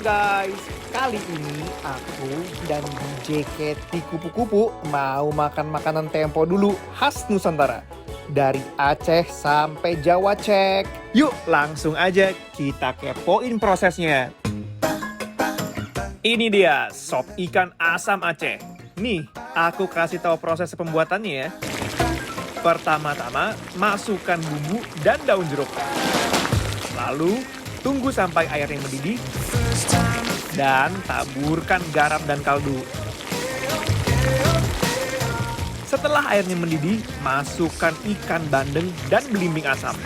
guys, kali ini aku dan JKT Kupu-Kupu mau makan makanan tempo dulu khas Nusantara. Dari Aceh sampai Jawa cek. Yuk langsung aja kita kepoin prosesnya. Ini dia sop ikan asam Aceh. Nih, aku kasih tahu proses pembuatannya ya. Pertama-tama masukkan bumbu dan daun jeruk. Lalu tunggu sampai airnya mendidih dan taburkan garam dan kaldu. Setelah airnya mendidih, masukkan ikan bandeng dan belimbing asam.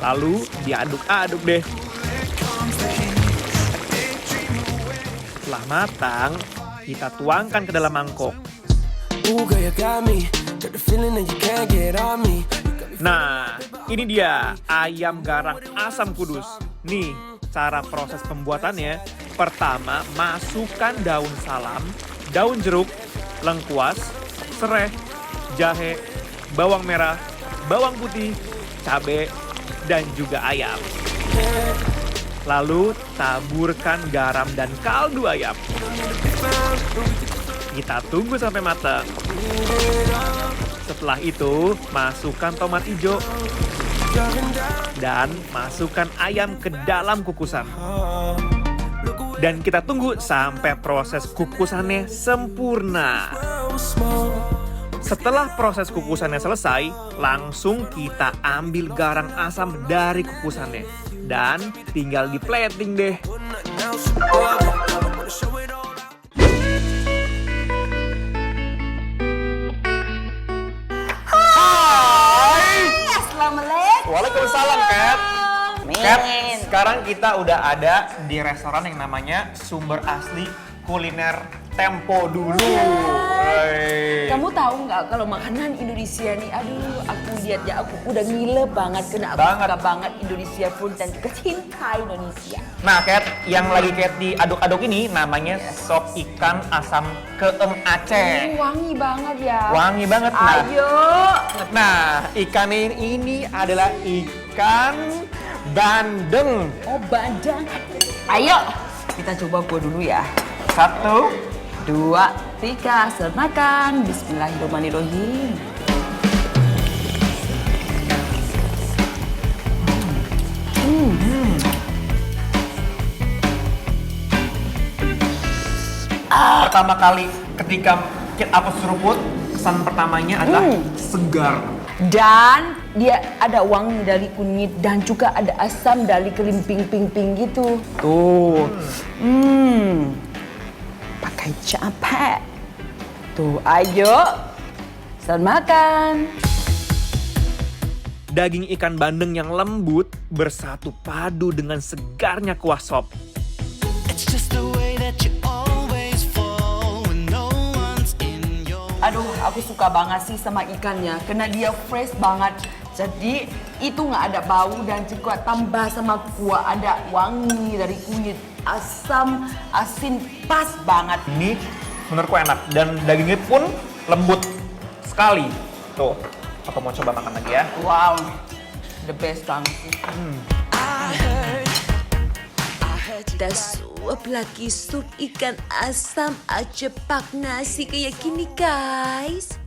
Lalu diaduk-aduk deh. Setelah matang, kita tuangkan ke dalam mangkok. Nah, ini dia ayam garang asam kudus. Nih, cara proses pembuatannya. Pertama, masukkan daun salam, daun jeruk, lengkuas, serai, jahe, bawang merah, bawang putih, cabai, dan juga ayam. Lalu taburkan garam dan kaldu ayam. Kita tunggu sampai matang. Setelah itu, masukkan tomat hijau dan masukkan ayam ke dalam kukusan. Dan kita tunggu sampai proses kukusannya sempurna. Setelah proses kukusannya selesai, langsung kita ambil garang asam dari kukusannya. Dan tinggal di plating deh. Waalaikumsalam, Kat. Kat, sekarang kita udah ada di restoran yang namanya Sumber Asli Kuliner Tempo Dulu. Hey. Kamu tahu nggak kalau makanan Indonesia nih, aduh, aku lihat ya, aku udah ngile banget karena aku suka banget Indonesia food dan juga cinta Indonesia. Nah, Kat, yang lagi Kat diaduk-aduk ini namanya sop ikan asam keeng Aceh. Wangi banget ya. Wangi banget. Ayo. Nah, ikan ini adalah ikan bandeng. Oh, bandeng. Ayo, kita coba gua dulu ya. 1, 2, 3, selamat makan. Bismillahirrahmanirrahim. Pertama kali ketika aku seruput, kesan pertamanya adalah segar. Dan dia ada wangi dari kunyit dan juga ada asam dari kelimping-ping-ping gitu. Tuh. Pakai capek. Tuh, ayo. Selamat makan. Daging ikan bandeng yang lembut bersatu padu dengan segarnya kuah sop. Aduh, aku suka banget sih sama ikannya karena dia fresh banget. Jadi itu nggak ada bau dan juga tambah sama kuah ada wangi dari kunyit, asam, asin, pas banget. Ini menurutku enak dan dagingnya pun lembut sekali. Tuh, aku mau coba makan lagi ya. Wow, the best banget sih. Kita suap lagi sup ikan asam Aceh pak nasi kayak gini guys.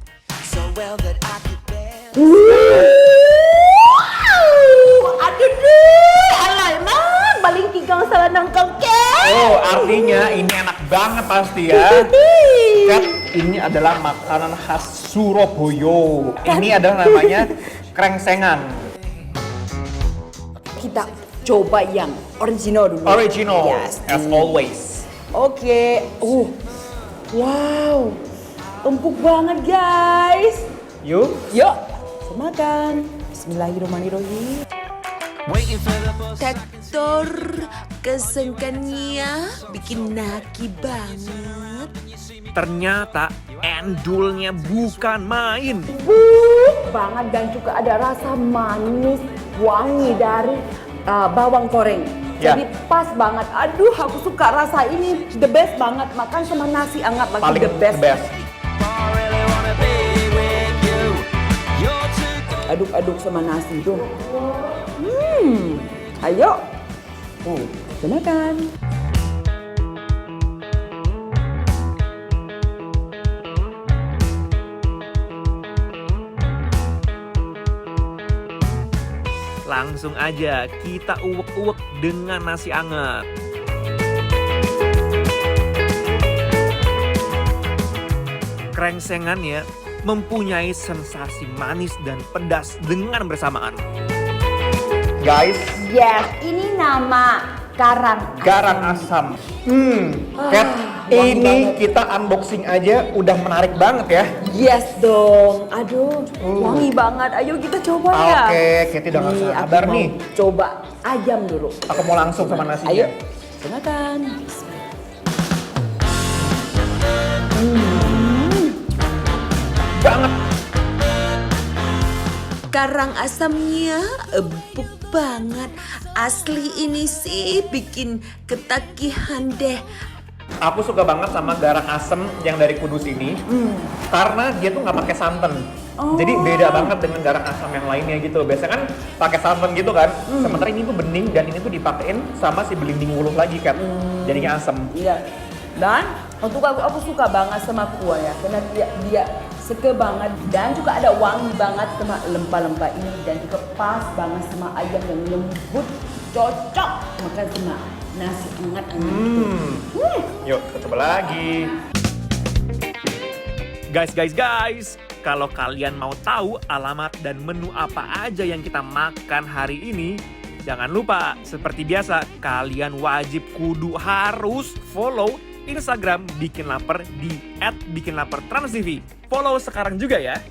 Aduh deh, alah emang paling tigang salah nangkang ke. Oh, artinya ini enak banget pasti ya. Kat, ini adalah makanan khas Surabaya. Ini adalah namanya krengsengan. Kita coba yang original dulu. Original, Yes. as always. Oke. Wow. Empuk banget guys. Yuk. Yuk, makan. Bismillahirrahmanirrahim. Tektor kesengkannya bikin naki banget. Ternyata endulnya bukan main. Banget dan juga ada rasa manis, wangi dari bawang goreng. Ya. Jadi pas banget. Aduh, aku suka rasa ini the best banget. Makan sama nasi hangat lagi Paling the best. Aduk-aduk sama nasi tuh. Ayo. Silakan. Langsung aja kita uwek-uwek dengan nasi anget. Krengsengannya mempunyai sensasi manis dan pedas dengan bersamaan. Guys, Yes, ini nama garang. garang asam. Kat, ini kita unboxing aja udah menarik banget ya. Yes dong. Aduh, wangi banget. Ayo kita coba ya. Oke, Keti udah gak Nih, sabar aku mau nih. coba ayam dulu. Aku mau langsung sama Ayo, nasinya. silakan. Banget. Garang asamnya empuk banget. Asli ini sih bikin ketagihan deh. Aku suka banget sama garang asem yang dari Kudus ini. Karena dia tuh nggak pakai santan. Jadi beda banget dengan garang asam yang lainnya gitu. Biasanya kan pakai santan gitu kan. Sementara ini tuh bening dan ini tuh dipakein sama si belimbing wuluh lagi kan. Jadinya asem. Iya. Dan untuk aku suka banget sama kuah ya, karena dia seger banget dan juga ada wangi banget sama lempah-lempah ini dan juga pas banget sama ayam yang lembut, cocok makan sama nasi hangat-hangat gitu. Yuk, kita coba lagi. Guys, kalau kalian mau tahu alamat dan menu apa aja yang kita makan hari ini, jangan lupa seperti biasa kalian wajib kudu harus follow Instagram Bikin Lapar di @bikinlapertransTV. Follow sekarang juga ya.